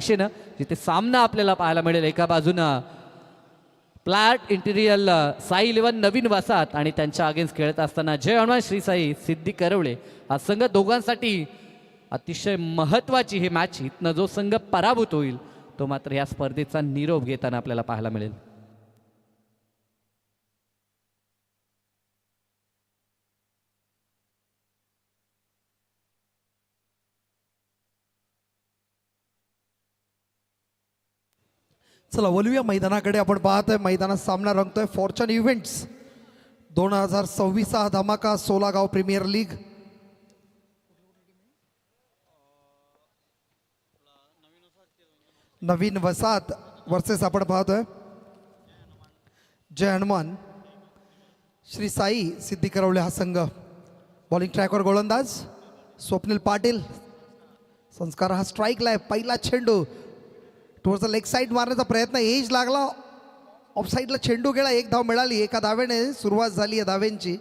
दिशेनं जिथे सामना आपल्याला पाहायला मिळेल. एका बाजूनं फ्लॅट इंटिरियल साई 11 नवीन वसाहत आणि त्यांच्या अगेन्स्ट खेळत असताना जय हनुमान श्री साई सिद्धी करवळे. हा संघ दोघांसाठी अतिशय महत्त्वाची ही मॅच. इथनं जो संघ पराभूत होईल तो मात्र या स्पर्धेचा निरोप घेताना आपल्याला पाहायला मिळेल. चला वलविया मैदानाकडे आपण पाहतोय. मैदानात सामना रंगतोय फॉर्च्यून इव्हेंट्स 2026 हा धमाका 16 गाव प्रीमियर लीग. नवीन वसाहत वर्सेस आपण पाहतोय जय हनुमान श्री साई सिद्धी करवले हा संघ. बॉलिंग ट्रॅकवर गोलंदाज स्वप्नील पाटील. संस्कार हा स्ट्राईकला आहे. पहिला चेंडू टुवर्ड्स द लेग साईड मारण्याचा प्रयत्न, एज लागला, ऑफ साईडला चेंडू गेला. एक धाव मिळाली. एका धावेने सुरुवात झाली आहे धाव्यांची.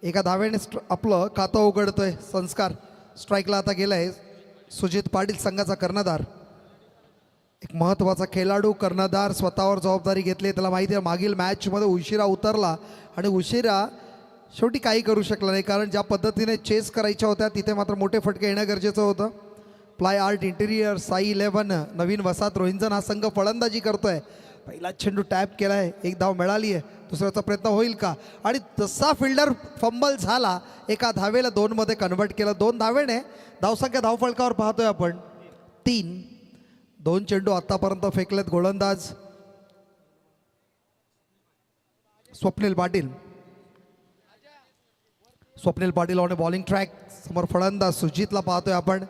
एका धावेने आपलं खातं उघडतोय संस्कार. स्ट्राईकला आता गेलाय सुजित पाटील संघाचा कर्णधार. एक महत्त्वाचा खेळाडू कर्णधार स्वतःवर जबाबदारी घेतली. त्याला माहिती आहे मागील मॅचमध्ये उशिरा उतरला आणि उशिरा शेवटी काही करू शकला नाही, कारण ज्या पद्धतीने चेस करायच्या होत्या तिथे मात्र मोठे फटके येणं गरजेचं होतं. फ्लाय आर्ट इंटिरियर साई 11 नवीन वसाहत रोहिंजन हा संघ फलंदाजी करतोय. पहिला चेंडू टॅप केलाय. एक धाव मिळाली आहे. दुसऱ्याचा प्रयत्न होईल का? आणि तसा फिल्डर फंबल झाला. एका धावेला 2 मध्ये कन्वर्ट केलं. 2 धावेने धावसंख्या धावफलकावर पाहतोय आपण 3. 2 चेंडू आतापर्यंत फेकलेत गोलंदाज Swapnil Patil. Swapnil Patil on bowling track. समोर फलंदाज सुजितला पाहतोय आपण,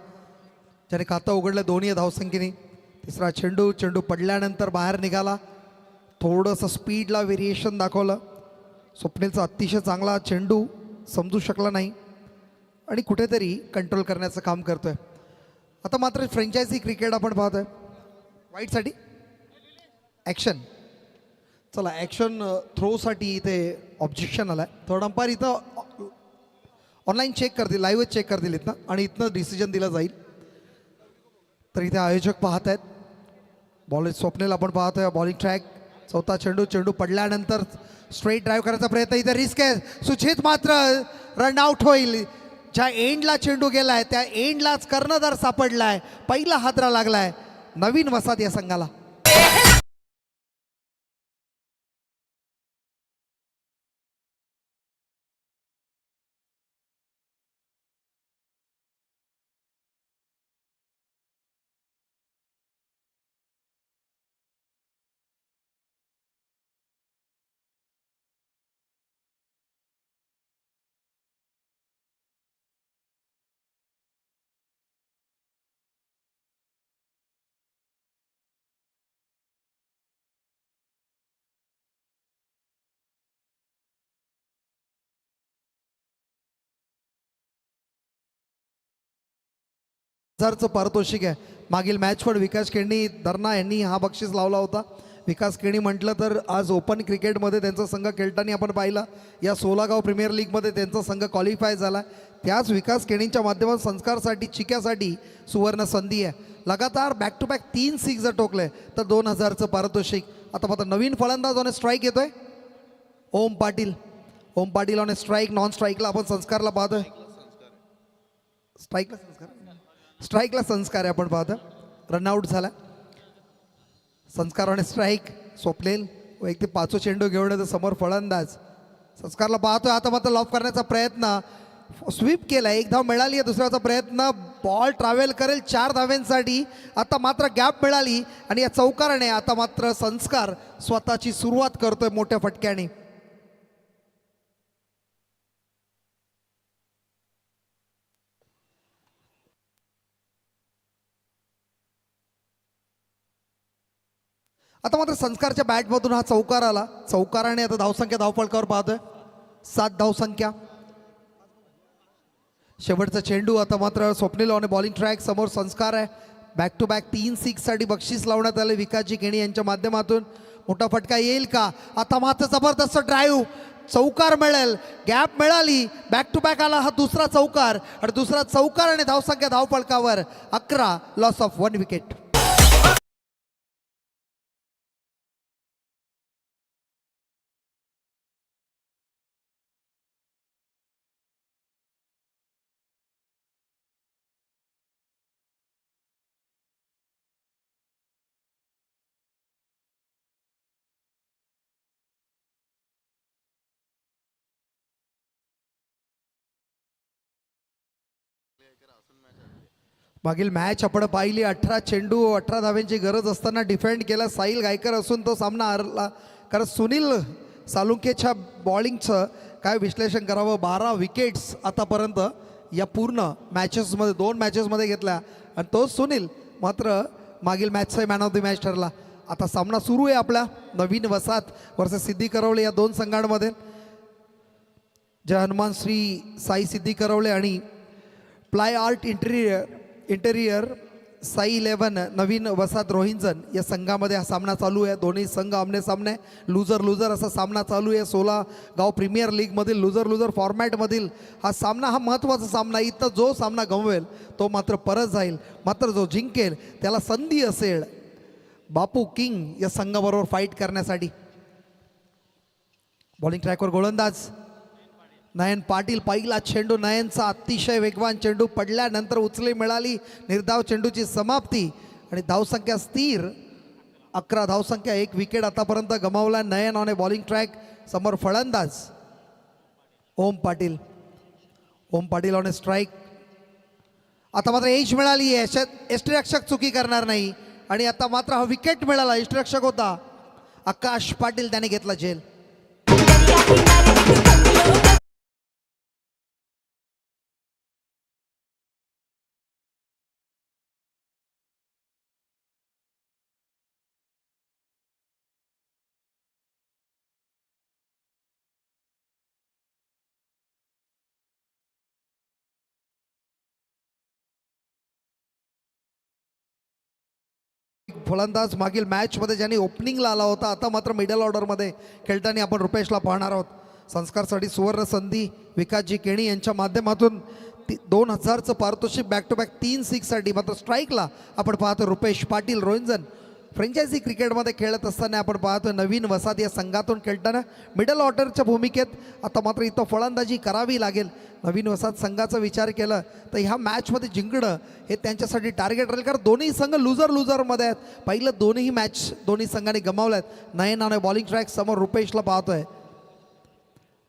ज्याने खातं उघडलं दोन्ही धावसंख्येने. तिसरा चेंडू पडल्यानंतर बाहेर निघाला. थोडंसं स्पीडला व्हेरिएशन दाखवलं. स्वप्नीलचा अतिशय चांगला चेंडू समजू शकला नाही आणि कुठेतरी कंट्रोल करण्याचं काम करतोय. आता मात्र फ्रँचायझी क्रिकेट आपण पाहतोय. वाईटसाठी ॲक्शन. चला ॲक्शन थ्रोसाठी इथे ऑब्जेक्शन आलाय. थर्ड अंपायर इथं ऑनलाईन चेक करतील, लाईव्हच चेक करतील इथनं आणि इथनं डिसिजन दिलं जाईल. तर इथे आयोजक पाहत आहेत. बॉल स्वप्नील आपण पाहतोय बॉलिंग ट्रॅक. चौथा चेंडू पडल्यानंतर स्ट्रेट ड्राईव्ह करायचा प्रयत्न. इथे रिस्क आहे. सुचित मात्र रनआउट होईल. ज्या एंडला चेंडू गेलाय त्या एंडलाच कर्णधार सापडलाय. पहिला हादरा लागलाय नवीन वसाहत या संघाला. हजारचं पारितोषिक आहे. मागील मॅच पण विकास केणी दर्ना यांनी हा बक्षीस लावला होता. विकास केणी म्हटलं तर आज ओपन क्रिकेटमध्ये त्यांचा संघ खेळताना आपण पाहिला. या 16 गाव प्रीमियर लीगमध्ये त्यांचा संघ क्वालिफाय झाला. त्याच विकास केणींच्या माध्यमातून संस्कारसाठी चिक्यासाठी सुवर्ण संधी आहे. लगातार बॅक टू बॅक 3 सिक्स जर टोकले तर 2000चं पारितोषिक. आता मात्र नवीन फलंदाज ऑन स्ट्राईक येतोय ओम पाटील. ओम पाटील ऑन स्ट्राईक. नॉन स्ट्राईकला आपण संस्कारला पाहतोय. स्ट्राईकला संस्कार आहे आपण पाहतो. रनआउट झाला. संस्कार आणि स्ट्राईक. स्वप्नील एक ते 5 चेंडू घेऊन येतो समोर फलंदाज. संस्कारला पाहतोय. आता मात्र लॉफ करण्याचा प्रयत्न. स्वीप केला. एक धाव मिळाली आहे. दुसऱ्याचा प्रयत्न. बॉल ट्रॅव्हल करेल 4 धाव्यांसाठी. आता मात्र गॅप मिळाली आणि या चौकाराने आता मात्र संस्कार स्वतःची सुरुवात करतोय मोठ्या फटक्याने. आता मात्र संस्कारच्या बॅटमधून हा चौकार आला. चौकाराने आता धावसंख्या धावफलकावर पाहतोय 7 धावसंख्या. शेवटचा चेंडू. आता मात्र स्वप्नील ऑन बॉलिंग ट्रॅक. समोर संस्कार आहे. बॅक टू बॅक 3 सिक्ससाठी बक्षीस लावण्यात आले विकासजी केणी यांच्या माध्यमातून. मोठा फटका येईल का? आता मात्र जबरदस्त ड्राईव्ह. चौकार मिळेल. गॅप मिळाली. बॅक टू बॅक आला हा दुसरा चौकार आणि दुसरा चौकार आणि धावसंख्या धावफलकावर 11. Loss of 1 wicket. मागील मॅच आपण पाहिली 18 चेंडू 18 धाव्यांची गरज असताना डिफेंड केला साहिल गायकर असून तो सामना हरला. कारण सुनील सालुंकेच्या बॉलिंगचं काय विश्लेषण करावं. 12 विकेट्स आतापर्यंत या पूर्ण मॅचेसमध्ये 2 मॅचेसमध्ये घेतल्या आणि तो सुनील मात्र मागील मॅचचा मॅन ऑफ द मॅच ठरला. आता सामना सुरू आहे आपला नवीन वसात वर्सेस सिद्धी करवले या दोन संघांमध्ये. जय हनुमान श्री साई सिद्धी करवले आणि प्लाय आर्ट इंटेरियर साई 11 नवीन वसात रोहिंजन या संघामध्ये हा सामना चालू आहे. दोन्ही संघ आमने सामने लुजर असा सामना चालू आहे. 16 गाव प्रीमियर लीगमधील लुजर फॉर्मॅटमधील हा सामना हा महत्त्वाचा सामना. इथं जो सामना गमवेल तो मात्र परत जाईल. मात्र जो जिंकेल त्याला संधी असेल बापू किंग या संघाबरोबर फाईट करण्यासाठी. बॉलिंग ट्रॅकवर गोलंदाज नयन पाटील. पहिला चेंडू नयनचा अतिशय वेगवान चेंडू पडल्यानंतर उचली मिळाली. निर्धाव चेंडूची समाप्ती आणि धावसंख्या स्थिर 11 धावसंख्या. 1 विकेट आतापर्यंत गमावला नयन ऑन ए बॉलिंग ट्रॅक. समोर फलंदाज ओम पाटील ऑन ए स्ट्राईक. आता मात्र एज मिळाली आहे. यष्टिरक्षक चुकी करणार नाही आणि आता मात्र हा विकेट मिळाला. यष्टिरक्षक होता आकाश पाटील, त्याने घेतला झेल. फलंदाज मागील मॅचमध्ये ज्यांनी ओपनिंगला आला होता आता मात्र मिडल ऑर्डरमध्ये खेळताना आपण रुपेशला पाहणार आहोत. संस्कारसाठी सुवर्ण संधी विकासजी केणी यांच्या माध्यमातून 2000चं पारितोषिक बॅक टू बॅक 3 6साठी. मात्र स्ट्राईकला आपण पाहतो रुपेश पाटील. रोहिंजन फ्रँचायझी क्रिकेटमध्ये खेळत असताना आपण पाहतो नवीन वसात या संघातून खेळताना मिडल ऑर्डरच्या भूमिकेत. आता मात्र इथं फलंदाजी करावी लागेल. नवीन वसात संघाचा विचार केला तर ह्या मॅचमध्ये जिंकणं हे त्यांच्यासाठी टार्गेट राहील. कारण दोन्ही संघ लुजरमध्ये आहेत. पहिलं दोन्ही मॅच दोन्ही संघांनी गमावल्या आहेत. नयन बॉलिंग ट्रॅक समोर रुपेशला पाहतोय.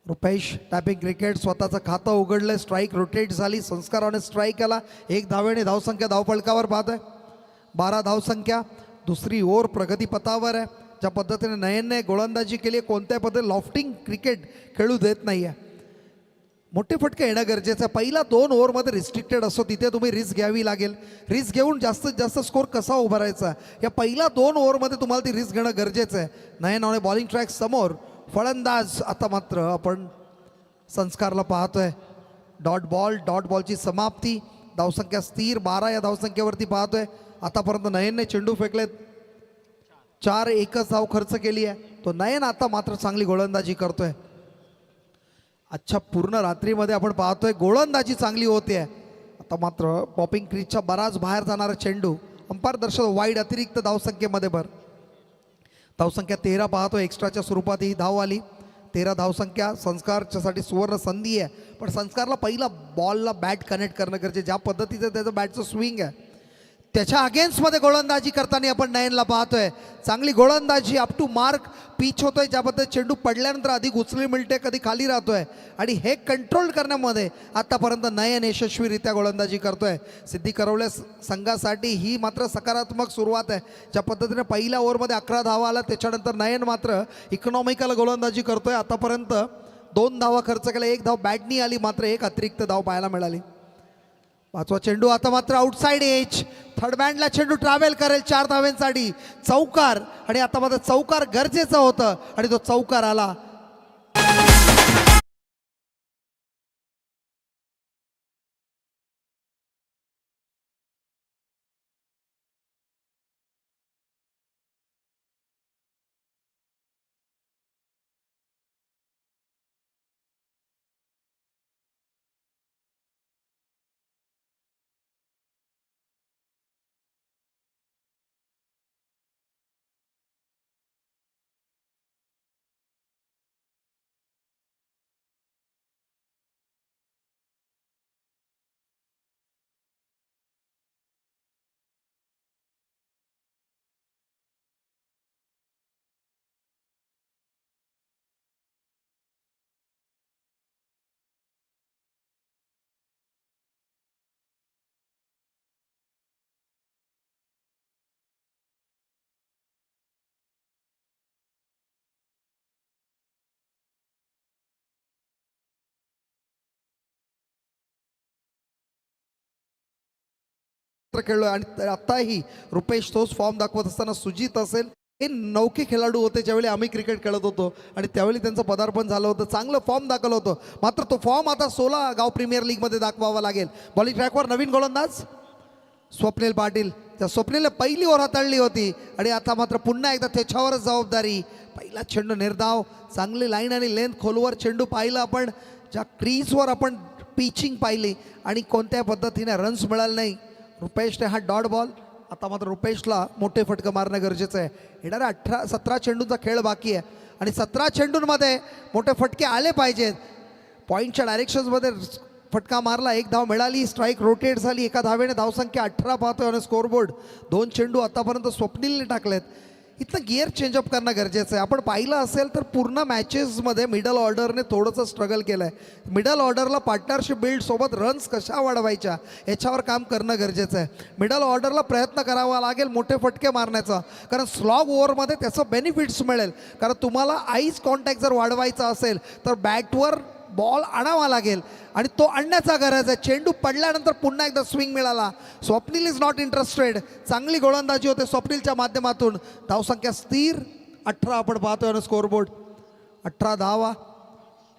रुपेश टॅपिंग क्रिकेट स्वतःचं खातं उघडलं. स्ट्राईक रोटेट झाली. संस्काराने स्ट्राईक आला. 1 धावेने धावसंख्या धावफलकावर पाहतोय 12 धावसंख्या. दुसरी ओव्हर प्रगतीपथावर आहे. ज्या पद्धतीने नयनने गोलंदाजी केली कोणत्या पद्धतीने लॉफ्टिंग क्रिकेट खेळू देत नाही आहे. मोठे फटके येणं गरजेचं आहे. पहिला 2 ओव्हरमध्ये रिस्ट्रिक्टेड असतो तिथे तुम्ही रिस्क घ्यावी लागेल. रिस्क घेऊन जास्तीत जास्त स्कोर कसा उभारायचा या पहिल्या 2 ओव्हरमध्ये तुम्हाला ती रिस्क घेणं गरजेचं आहे. नयन ऑन बॉलिंग ट्रॅक समोर फलंदाज. आता मात्र आपण संस्कारला पाहतोय. डॉट बॉलची समाप्ती. धावसंख्या स्थिर 12 या धावसंख्येवरती पाहतोय. आतापर्यंत नयनने चेंडू फेकलेत 4. 1 धाव खर्च केली आहे. तो नयन आता मात्र चांगली गोलंदाजी करतोय. अच्छा पूर्ण रात्रीमध्ये आपण पाहतोय गोलंदाजी चांगली होते आहे. आता मात्र पॉपिंग क्रीजच्या बराच बाहेर जाणारा चेंडू. अंपायर दर्शक वाईड अतिरिक्त धावसंख्येमध्ये धावसंख्या 13 पाहतो. एक्स्ट्राच्या स्वरूपात ही धाव आली. 13 धावसंख्या. संस्कारच्यासाठी सुवर्ण संधी आहे. पण संस्कारला पहिला बॉलला बॅट कनेक्ट करणं गरजेचं. ज्या पद्धतीचं त्याचं बॅटचं स्विंग आहे त्याच्या अगेन्स्टमध्ये गोलंदाजी करताना आपण नयनला पाहतोय. चांगली गोलंदाजी अप टू मार्क पिच होतोय. ज्याबद्दल चेंडू पडल्यानंतर अधिक उचली मिळते कधी खाली राहतोय आणि हे कंट्रोल करण्यामध्ये आतापर्यंत नयन यशस्वीरित्या गोलंदाजी करतोय. सिद्धी करवले संघासाठी ही मात्र सकारात्मक सुरुवात आहे. ज्या पद्धतीने पहिल्या ओव्हरमध्ये 11 धावा आला त्याच्यानंतर नयन मात्र इकॉनॉमिकल गोलंदाजी करतोय. आतापर्यंत 2 धावा खर्च केला. 1 धाव बॅटनी आली मात्र 1 अतिरिक्त धाव पाहायला मिळाली. 5वा चेंडू आता मात्र आउटसाइड एज. थर्ड बँडला चेंडू ट्रॅव्हल करेल 4 धाव्यांसाठी. चौकार आणि आता मात्र चौकार गरजेचं होतं आणि तो चौकार आला. एकत्र खेळलोय आणि आत्ताही रुपेश तोच फॉर्म दाखवत असताना सुजित असेल, हे नौके खेळाडू होते ज्यावेळी आम्ही क्रिकेट खेळत होतो आणि त्यावेळी त्यांचं पदार्पण झालं होतं, चांगलं फॉर्म दाखवलं होतं. मात्र तो फॉर्म आता 16 गाव प्रीमियर लीगमध्ये दाखवावा लागेल. बॉलिंग ट्रॅकवर नवीन गोलंदाज स्वप्नील पाटील. त्या स्वप्नीलने पहिली ओव्हर हाताळली होती आणि आता मात्र पुन्हा एकदा त्याच्यावरच जबाबदारी. पहिला चेंडू निर्धाव, चांगली लाईन आणि लेंथ खोलवर चेंडू पाहिला आपण, ज्या क्रीजवर आपण पिचिंग पाहिली आणि कोणत्या पद्धतीने रन्स मिळाले नाही. रुपेशने हा डॉट बॉल. आता मात्र रुपेशला मोठे फटकं मारणं गरजेचं आहे. येणाऱ्या 17 चेंडूंचा खेळ बाकी आहे आणि 17 चेंडूंमध्ये मोठे फटके आले पाहिजेत. पॉईंटच्या डायरेक्शन्समध्ये फटका मारला, 1 धाव मिळाली, स्ट्राईक रोटेट झाली, एका धावेने धावसंख्या 18 पाहतोय आणि स्कोरबोर्ड. 2 चेंडू आतापर्यंत स्वप्नीलने टाकलेत. इथं गिअर चेंजअप करणं गरजेचं आहे. आपण पाहिलं असेल तर पूर्ण मॅचेसमध्ये मिडल ऑर्डरने थोडंसं स्ट्रगल केलं आहे. मिडल ऑर्डरला पार्टनरशिप बिल्डसोबत रन्स कशा वाढवायच्या याच्यावर काम करणं गरजेचं आहे. मिडल ऑर्डरला प्रयत्न करावा लागेल मोठे फटके मारण्याचा, कारण स्लॉग ओव्हरमध्ये त्याचं बेनिफिट्स मिळेल. कारण तुम्हाला आईज कॉन्टॅक्ट जर वाढवायचा असेल तर बॅटवर बॉल आणावा लागेल आणि तो आणण्याचा गरज आहे. चेंडू पडल्यानंतर पुन्हा एकदा स्विंग मिळाला. Swapnil is not interested. चांगली गोलंदाजी होते स्वप्नीलच्या माध्यमातून. धावसंख्या स्थिर 18 आपण पाहतोय आणि स्कोरबोर्ड 18 धावा.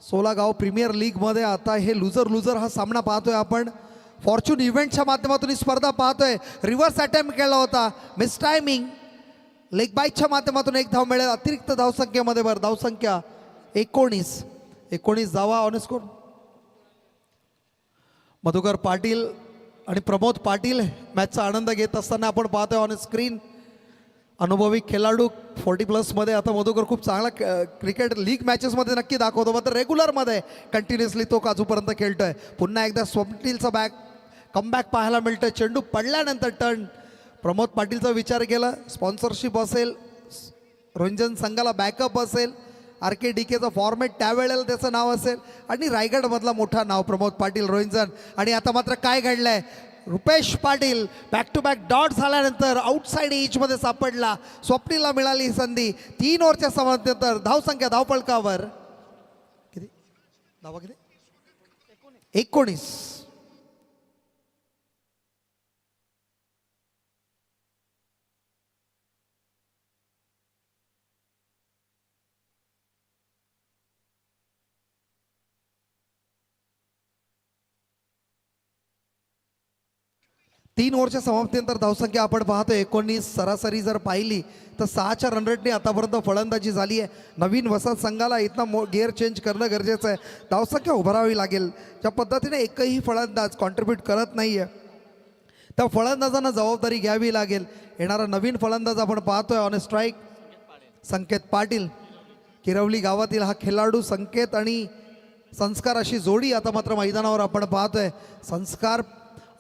16 गाव प्रीमियर लीगमध्ये आता हे लुझर हा सामना पाहतोय आपण. फॉर्च्यून इव्हेंटच्या माध्यमातून ही स्पर्धा पाहतोय. रिव्हर्स अटेम्प्ट केला होता, मिस टायमिंग. लेग बाईटच्या माध्यमातून 1 धाव मिळेल अतिरिक्त धावसंख्येमध्ये. बरं, धावसंख्या 19 धावा ऑन स्कोर. मधुकर पाटील आणि प्रमोद पाटील मॅचचा आनंद घेत असताना आपण पाहतोय ऑन स्क्रीन. अनुभवी खेळाडू 40+ आता मधुकर खूप चांगला क्रिकेट लीग मॅचेसमध्ये नक्की दाखवतो, मात्र रेग्युलरमध्ये कंटिन्युअसली तो काजूपर्यंत खेळतोय. पुन्हा एकदा स्वप्नीलचा कमबॅक पाहायला मिळतोय. चेंडू पडल्यानंतर टर्न. प्रमोद पाटीलचा विचार केला, स्पॉन्सरशिप असेल, रंजन संघाला बॅकअप असेल, RKDKचा फॉर्मॅट त्यावेळेला त्याचं नाव असेल आणि रायगडमधला मोठा नाव प्रमोद पाटील रोहिंजन. आणि आता मात्र काय घडलंय, Rupesh Patil back to back dot झाल्यानंतर आउटसाईड एजमध्ये सापडला. स्वप्नीलला मिळाली ही संधी. 3 ओव्हरच्या समाप्तीनंतर धावसंख्या धावफलकावर किती धावा, किती 19. 3 ओव्हरच्या समाप्तीनंतर धावसंख्या आपण पाहतोय 19. सरासरी जर पाहिली तर 6च्या रन रेटने आतापर्यंत फलंदाजी झाली आहे. नवीन वसंत संघाला इथं गिअर चेंज करणं गरजेचं आहे. धावसंख्या उभारावी लागेल. ज्या पद्धतीने एकही फलंदाज कॉन्ट्रीब्यूट करत नाही आहे त्या फलंदाजांना जबाबदारी घ्यावी लागेल. येणारा नवीन फलंदाज आपण पाहतोय ऑन स्ट्राईक संकेत पाटील. किरवली गावातील हा खेळाडू. संकेत आणि संस्कार अशी जोडी आता मात्र मैदानावर आपण पाहतोय. संस्कार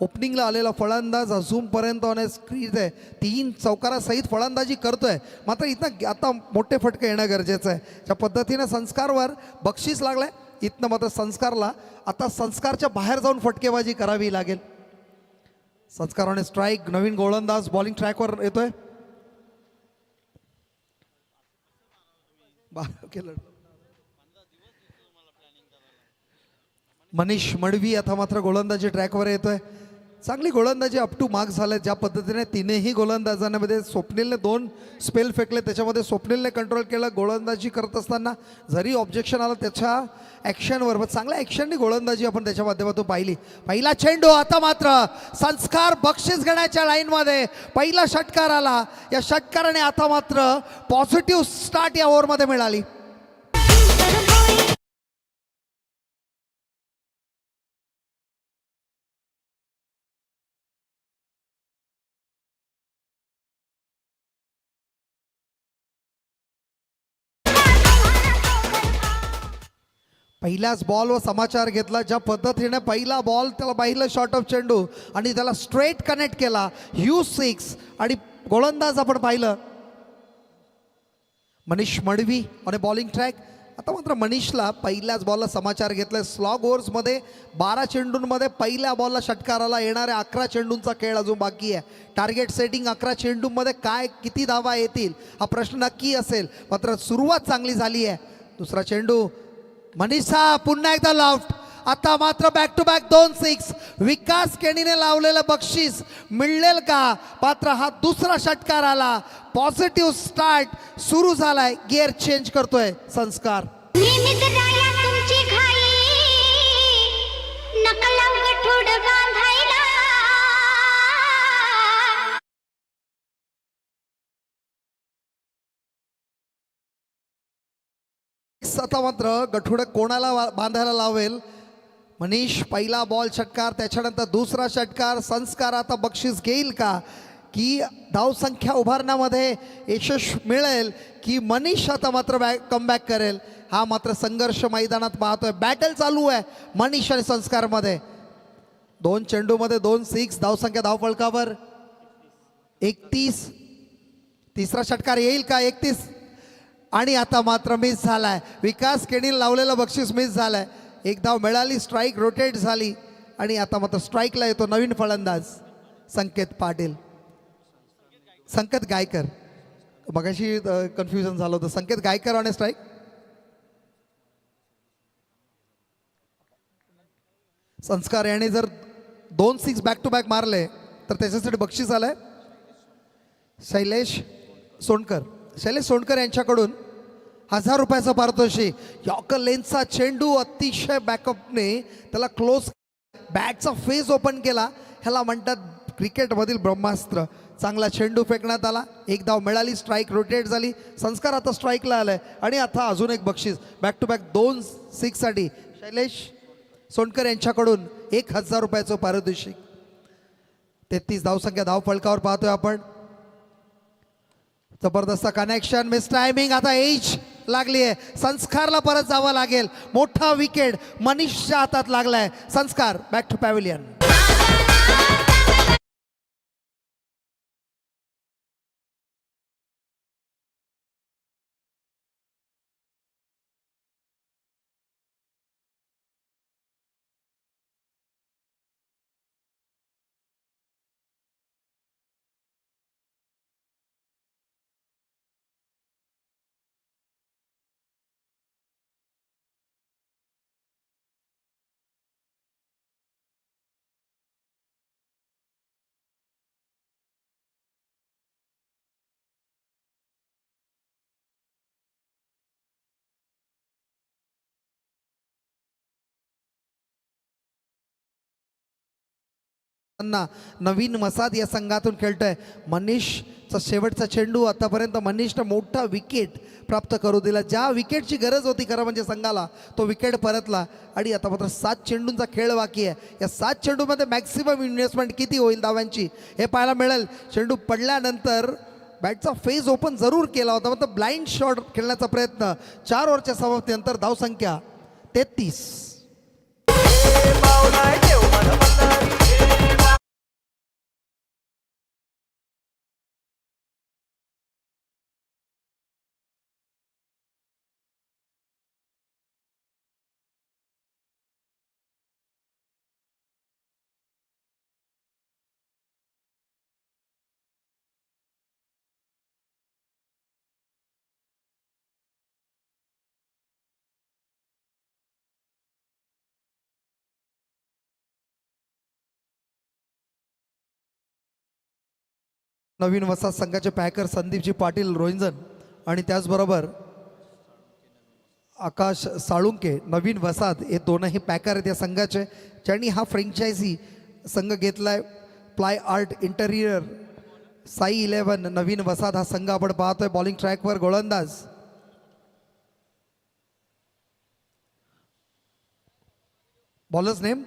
ओपनिंगला आलेला फलंदाज अजूनपर्यंत ऑन स्क्रीन आहे. 3 चौकारासहित फलंदाजी करतोय, मात्र इथं आता मोठे फटके येणं गरजेचं आहे. ज्या पद्धतीनं संस्कारवर बक्षीस लागलंय इथनं मात्र संस्कारला आता संस्कारच्या बाहेर जाऊन फटकेबाजी करावी लागेल. संस्कार ऑन स्ट्राईक. नवीन गोलंदाज बॉलिंग ट्रॅकवर येतोय. मनीष मडवी आता मात्र गोलंदाजी ट्रॅकवर येतोय. चांगली गोलंदाजी अप टू मार्क झाले. ज्या पद्धतीने तिनेही गोलंदाजांमध्ये स्वप्नीलने 2 स्पेल फेकले, त्याच्यामध्ये स्वप्नीलने कंट्रोल केलं. गोलंदाजी करत असताना जरी ऑब्जेक्शन आलं त्याच्या ॲक्शनवर, चांगल्या ॲक्शननी गोलंदाजी आपण त्याच्या माध्यमातून पाहिली. पहिला चेंडू. आता मात्र संस्कार बक्षीस घेण्याच्या लाईनमध्ये पहिला षटकार आला. या षटकाराने आता मात्र पॉझिटिव्ह स्टार्ट या ओव्हरमध्ये मिळाली. पहिल्याच बॉलवर समाचार घेतला. ज्या पद्धतीने पहिला बॉल त्याला पाहिलं शॉर्ट ऑफ चेंडू आणि त्याला स्ट्रेट कनेक्ट केला. ह्यूज 6 आणि गोलंदाज आपण पाहिलं मनीष मडवी आणि बॉलिंग ट्रॅक. आता मात्र मनीषला पहिल्याच बॉलला समाचार घेतलाय. स्लॉग ओव्हर्समध्ये 12 चेंडूंमध्ये पहिल्या बॉलला षटकाराला. येणाऱ्या 11 चेंडूंचा खेळ अजून बाकी आहे. टार्गेट सेटिंग 11 चेंडूंमध्ये काय किती धावा येतील हा प्रश्न नक्की असेल, मात्र सुरुवात चांगली झाली आहे. दुसरा चेंडू. मनीषा पुन्हा एकदा लॉफ्ट आता मात्र बॅक टू बॅक 2-6. विकास केणीने लावलेलं बक्षीस मिळेल का? मात्र हा दुसरा षटकार आला. पॉझिटिव्ह स्टार्ट सुरू झालाय. गिअर चेंज करतोय संस्कार. नेहमीच राया तुमची घाई नकला गठोड बांधायला आता मात्र गठुडं कोणाला बांधायला लावेल? मनीष पहिला बॉल षटकार, त्याच्यानंतर दुसरा षटकार. संस्कार आता बक्षीस घेईल का, की धावसंख्या उभारण्यामध्ये यशस्वी मिळेल, की मनीष आता मात्र कमबॅक करेल? हा मात्र संघर्ष मैदानात पाहतोय. बॅटल चालू आहे मनीष आणि संस्कारमध्ये. 2 चेंडूमध्ये 2-6. धावसंख्या धावफलकावर 31. तिसरा षटकार येईल का? 31. आणि आता मात्र मिस झालाय. विकास केणीने लावलेलं बक्षीस मिस झालंय. एक धाव मिळाली, स्ट्राईक रोटेट झाली आणि आता मात्र स्ट्राईकला येतो नवीन फलंदाज संकेत पाटील. संकेत गायकर, मगाशी कन्फ्युजन झालं होतं. संकेत गायकर आणि स्ट्राईक. संस्कार याने जर 2-6 बॅक टू बॅक मारले तर त्याच्यासाठी बक्षीस आलंय शैलेश सोंडकर. शैलेश सोंडकर यांच्याकडून 1000 रुपयाचं पारितोषिक. यॉर्कर लेन्सचा चेंडू अतिशय बॅकअपने त्याला क्लोज, बॅटचा फेस ओपन केला. ह्याला म्हणतात क्रिकेटमधील ब्रह्मास्त्र. चांगला चेंडू फेकण्यात आला. एक धाव मिळाली, स्ट्राईक रोटेट झाली. संस्कार आता स्ट्राईकला आलाय आणि आता अजून एक बक्षीस बॅक टू बॅक 2-6 साठी शैलेश सोंडकर यांच्याकडून 1000 रुपयाचं पारितोषिक. 33 धावसंख्या धाव फलकावर पाहतोय आपण. जबरदस्त कनेक्शन, मिस टायमिंग. आता एज लागली आहे. संस्कारला परत जावं लागेल. मोठा विकेट मनीषच्या हातात लागलाय. संस्कार बॅक टू पॅव्हिलियन. नवीन मसाद या संघातून खेळतोय. मनीषचा शेवटचा चेंडू. आतापर्यंत मनीषनं मोठा विकेट प्राप्त करू दिला. ज्या विकेटची गरज होती खरं म्हणजे संघाला, तो विकेट परतला. आणि आता मात्र 7 चेंडूंचा खेळ बाकी आहे. या 7 चेंडूमध्ये मॅक्सिमम इन्व्हेस्टमेंट किती होईल धावांची हे पाहायला मिळेल. चेंडू पडल्यानंतर बॅटचा फेस ओपन जरूर केला होता, मात्र ब्लाइंड शॉट खेळण्याचा प्रयत्न. 4 ओव्हरच्या समाप्तीनंतर धावसंख्या 33. नवीन वसाहत संघाचे पॅकर संदीपजी पाटील रोहिंजन आणि त्याचबरोबर आकाश साळुंके नवीन वसाहत हे दोनही पॅकर आहेत या संघाचे, ज्यांनी हा फ्रँचायझी संघ घेतलाय. प्लाय आर्ट इंटेरियर साई 11 नवीन वसाहत हा संघ आपण पाहतोय. बॉलिंग ट्रॅकवर गोलंदाज बॉलर्स नेम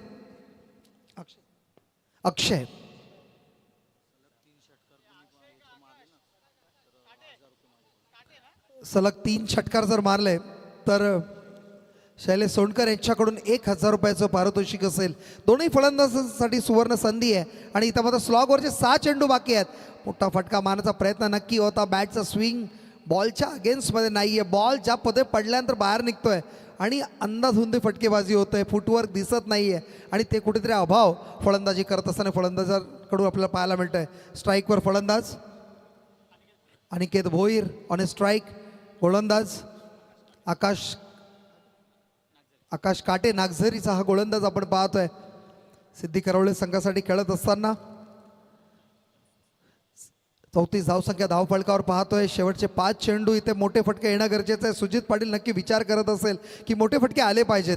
अक्षय. सलग 3 षटकार जर मारले तर शैलेश सोंडकर यांच्याकडून 1000 रुपयाचं पारितोषिक असेल. दोन्ही फलंदाजांसाठी सुवर्ण संधी आहे. आणि इथं मात्र स्लॉगवरचे 6 चेंडू बाकी आहेत. मोठा फटका मारण्याचा प्रयत्न नक्की होता. बॅटचा स्विंग बॉलच्या अगेन्स्टमध्ये नाही आहे. बॉल ज्या पदे पडल्यानंतर बाहेर निघतोय आणि अंदाधुंदी फटकेबाजी होते. फुटवर्क दिसत नाही आहे आणि ते कुठेतरी अभाव फलंदाजी करत असताना फलंदाजाकडून आपल्याला पाहायला मिळत आहे. स्ट्राईकवर फलंदाज Aniket Bhoir on A strike. गोलंदाज आकाश काटे नागझरीचा हा गोलंदाज आपण पाहतोय सिद्धी करवळे संघासाठी खेळत असताना. 34 धावसंख्या धावफलकावर पाहतोय. शेवटचे 5 चेंडू इथे मोठे फटके येणं गरजेचं आहे. सुजित पाटील नक्की विचार करत असेल की मोठे फटके आले पाहिजेत.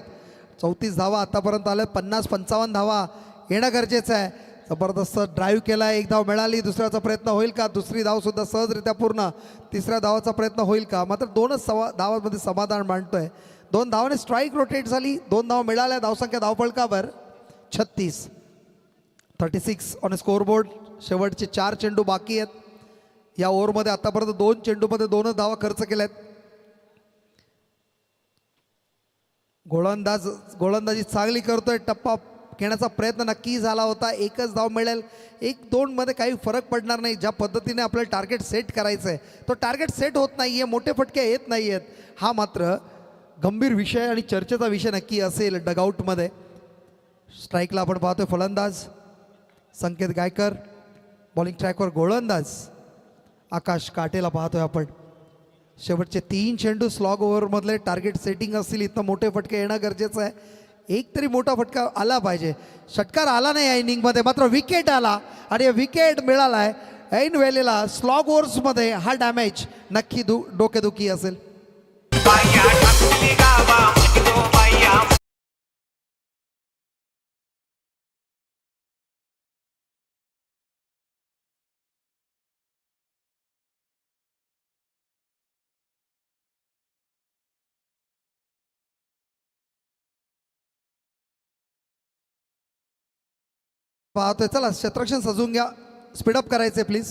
34 धावा आतापर्यंत आल्या, 50-55 धावा येणं गरजेचं आहे. जबरदस्त ड्राईव्ह केला, एक धाव मिळाली. दुसऱ्याचा प्रयत्न होईल का? दुसरी धाव सुद्धा सहजरित्या पूर्ण. तिसऱ्या धावाचा प्रयत्न होईल का? मात्र 2च धावांमध्ये समाधान मांडतोय. 2 धावाने स्ट्राईक रोटेट झाली, 2 धावा मिळाल्या. धावसंख्या धावफलकावर 36. 36 ऑन स्कोअरबोर्ड. शेवटचे 4 चेंडू बाकी आहेत. या ओव्हरमध्ये आतापर्यंत 2 चेंडूमध्ये 2च धावा खर्च केल्यात. गोलंदाजी चांगली करतोय. टप्पा घेण्याचा प्रयत्न नक्की झाला होता. एकच धाव मिळेल. 1-2 मध्ये काही फरक पडणार नाही. ज्या पद्धतीने आपल्याला टार्गेट सेट करायचं आहे तो टार्गेट सेट होत नाही आहे. मोठे फटके येत नाही आहेत. हा मात्र गंभीर विषय आणि चर्चेचा विषय नक्की असेल डगआउटमध्ये. स्ट्राईकला आपण पाहतोय फलंदाज संकेत गायकर. बॉलिंग ट्रॅकवर गोलंदाज आकाश काटेला पाहतोय आपण. शेवटचे 3 चेंडू स्लॉग ओव्हरमधले टार्गेट सेटिंग असतील. इथं मोठे फटके येणं गरजेचं आहे. एक तरी मोठा फटका आला पाहिजे. षटकार आला नाही या इनिंगमध्ये, मात्र विकेट आला आणि विकेट मिळाला आहे ऐन वेळेला. स्लॉग ओव्हर्समध्ये हा डॅमेज नक्की डोकेदुखी असेल. पाहतोय. चला क्षेत्ररक्षण सजवून घ्या, स्पीडअप करायचे प्लीज.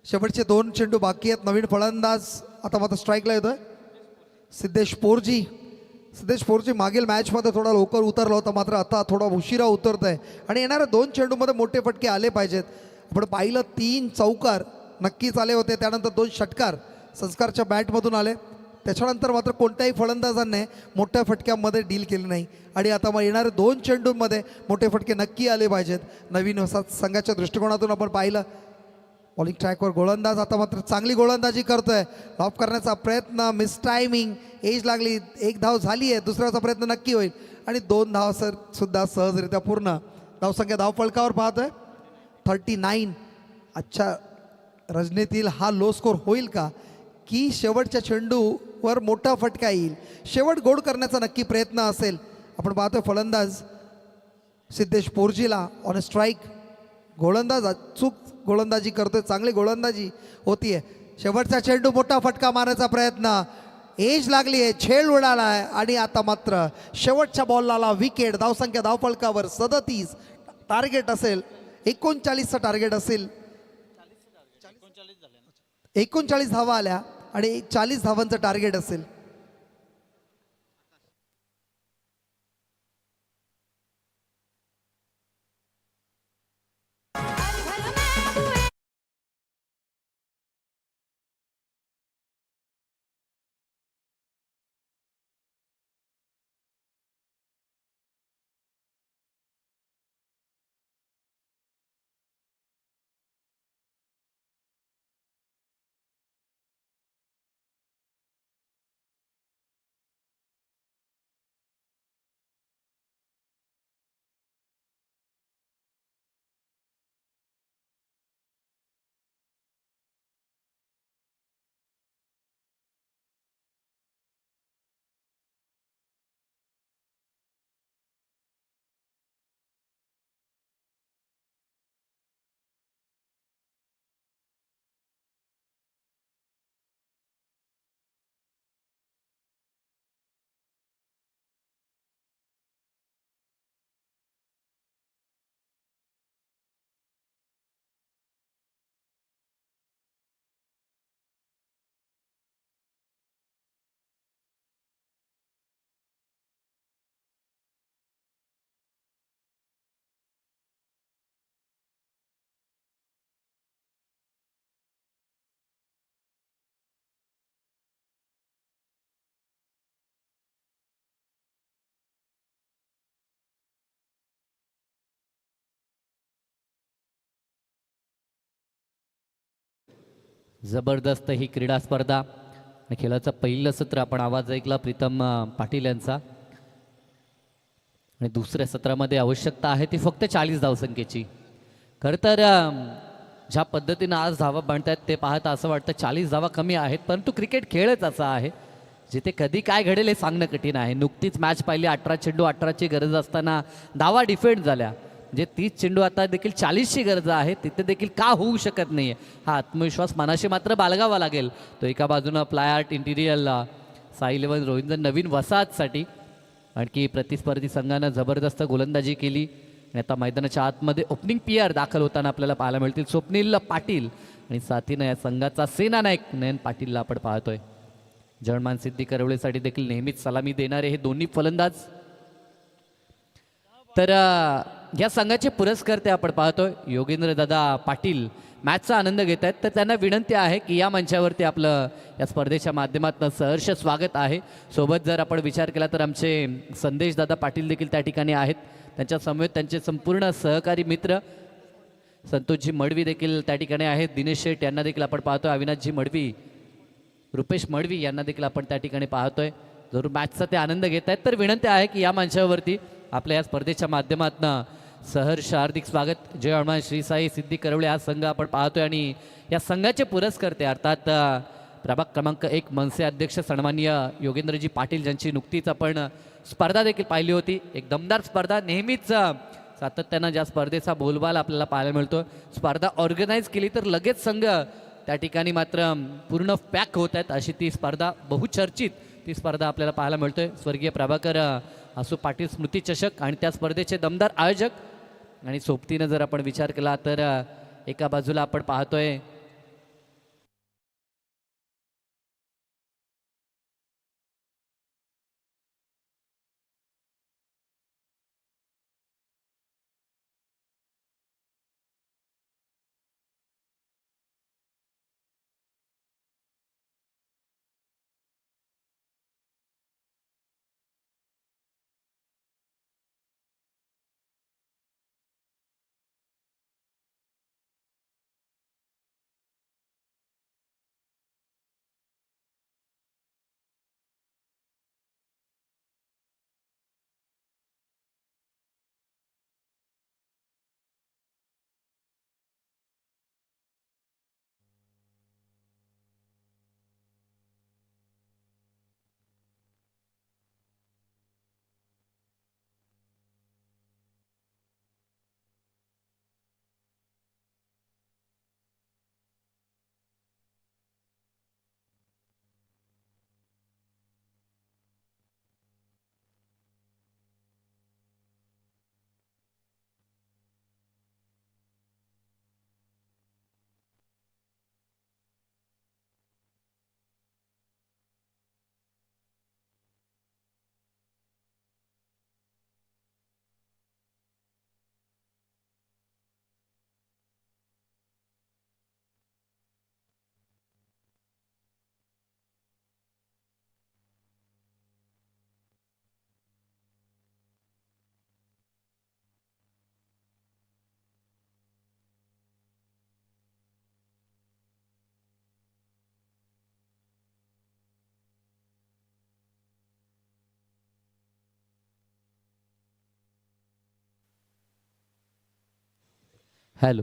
शेवटचे 2 चेंडू बाकी आहेत. नवीन फलंदाज आता मात्र स्ट्राईकला येतोय सिद्धेश पोरजी. सिद्धेश पोरजी मागील मॅचमध्ये थोडा लवकर उतरला होता, मात्र आता थोडा उशिरा उतरत आहे आणि येणाऱ्या 2 चेंडूमध्ये मोठे फटके आले पाहिजेत. आपण पाहिलं 3 चौकार नक्कीच आले होते. त्यानंतर 2 षटकार संस्कारच्या बॅटमधून आले. त्याच्यानंतर मात्र कोणत्याही फलंदाजांनी मोठ्या फटक्यांमध्ये डील केली नाही आणि आता मग येणाऱ्या 2 चेंडूंमध्ये मोठे फटके नक्की आले पाहिजेत. नवीन संघाच्या दृष्टिकोनातून आपण पाहिलं. बॉलिंग ट्रॅकवर गोलंदाज आता मात्र चांगली गोलंदाजी करतोय. ऑफ करण्याचा प्रयत्न, मिस टायमिंग, एज लागली. 1 धाव झाली आहे. दुसऱ्याचा प्रयत्न नक्की होईल आणि 2 धाव सुद्धा सहजरित्या पूर्ण. धावसंख्या धावफलकावर पाहतोय 39. आजच्या रजनीतील हा लो स्कोर होईल का की शेवटच्या चेंडूवर मोठा फटका येईल? शेवट गोड करण्याचा नक्की प्रयत्न असेल. आपण पाहतोय फलंदाज सिद्धेश पोरजीला ऑन स्ट्राईक. गोलंदाज अचूक गोलंदाजी करतोय, चांगली गोलंदाजी होतीये. शेवटचा चेंडू मोठा फटका मारण्याचा प्रयत्न, एज लागली आहे, झेल उडाला आहे आणि आता मात्र शेवटच्या बॉलला विकेट. धावसंख्या धावफलकावर 37. टार्गेट असेल 39चं टार्गेट असेल. 39 धावा आल्या आणि 40 धावांचं टार्गेट असेल. जबरदस्त ही क्रीडा स्पर्धा आणि खेळाचं पहिलं सत्र आपण आवाज ऐकला प्रीतम पाटील यांचा. आणि दुसऱ्या सत्रामध्ये आवश्यकता आहे ती फक्त 40 धावसंख्येची. खरं तर ज्या पद्धतीनं आज धावा बांधतायत ते पाहता असं वाटतं 40 धावा कमी आहेत, परंतु क्रिकेट खेळच असा आहे जिथे कधी काय घडेल हे सांगणं कठीण आहे. नुकतीच मॅच पाहिली, 18 चेंडू 18ची गरज असताना धावा डिफेंड झाल्या. म्हणजे 30 चेंडू आता देखील 40ची गरज आहे, तिथे देखील का होऊ शकत नाही हा आत्मविश्वास मनाशी मात्र बाळगावा लागेल. तो एका बाजूनं फ्लायआर्ट इंटिरियलला साई 11 रोहिंजन नवीन वसाहतसाठी आणखी प्रतिस्पर्धी संघानं जबरदस्त गोलंदाजी केली आणि आता मैदानाच्या आतमध्ये ओपनिंग पेअर दाखल होताना आपल्याला पाहायला मिळतील. स्वप्नील पाटील आणि साथीनं या संघाचा सेनानायक नयन पाटीलला आपण पाहतोय. जर्मन सिद्धी करवळेसाठी देखील नेहमीच सलामी देणारे हे दोन्ही फलंदाज. तर या संघाचे पुरस्कर्ते आपण पाहतोय योगेंद्र दादा पाटील मॅचचा आनंद घेत आहेत. तर त्यांना विनंती आहे की या मंचावरती आपलं या स्पर्धेच्या माध्यमातून सहर्ष स्वागत आहे. सोबत जर आपण विचार केला तर आमचे संदेश दादा पाटील देखील त्या ठिकाणी आहेत. त्यांच्या समवेत त्यांचे संपूर्ण सहकारी मित्र संतोषजी मडवी देखील त्या ठिकाणी आहेत. दिनेश शेठ यांना देखील आपण पाहतोय. अविनाशजी मडवी, रुपेश मडवी यांना देखील आपण त्या ठिकाणी पाहतोय. जरूर मॅचचा ते आनंद घेत आहेत. तर विनंती आहे की या मंचावरती आपल्या या स्पर्धेच्या माध्यमातून सहर्ष हार्दिक स्वागत. जय हनुमान श्री साई सिद्धी करवळे हा संघ आपण पाहतोय आणि या संघाचे पुरस्कर्ते अर्थात प्रभाग क्रमांक 1 मनसे अध्यक्ष सन्माननीय योगेंद्रजी पाटील ज्यांची नुकतीच आपण स्पर्धा देखील पाहिली होती. एक दमदार स्पर्धा, नेहमीच सातत्यानं ज्या स्पर्धेचा बोलबाला आपल्याला पाहायला मिळतो. स्पर्धा ऑर्गनाईज केली तर लगेच संघ त्या ठिकाणी मात्र पूर्ण पॅक होत आहेत, अशी ती स्पर्धा बहुचर्चित ती स्पर्धा आपल्याला पाहायला मिळतोय. स्वर्गीय प्रभाकर आसू पाटील स्मृती चषक आणि त्या स्पर्धेचे दमदार आयोजक. आणि सोबतीनं जर आपण विचार केला तर एका बाजूला आपण पाहतोय हॅलो.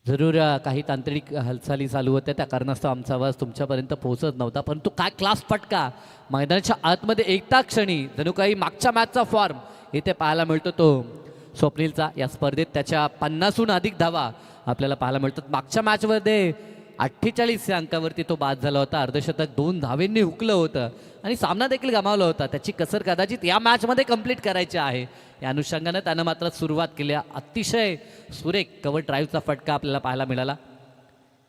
जरूर काही तांत्रिक हालचाली चालू होत्या, त्या कारणास्तव आमचा आवाज तुमच्यापर्यंत पोहोचत नव्हता. परंतु काय क्लास फटका मैदानाच्या आतमध्ये एकता क्षणी जणू काही मागच्या मॅचचा फॉर्म इथे पाहायला मिळतो तो स्वप्नीलचा. या स्पर्धेत त्याच्या 50हून अधिक धावा आपल्याला पाहायला मिळतात. मागच्या मॅचमध्ये 48 या अंकावरती तो बाद झाला होता. अर्धशतक 2 धावेंनी हुकलं होतं आणि सामना देखील गमावला होता. त्याची कसर कदाचित या मॅचमध्ये कंप्लीट करायची आहे. या अनुषंगानं त्यानं मात्र सुरुवात केली. अतिशय सुरेख कव्हर ड्राईव्हचा फटका आपल्याला पाहायला मिळाला.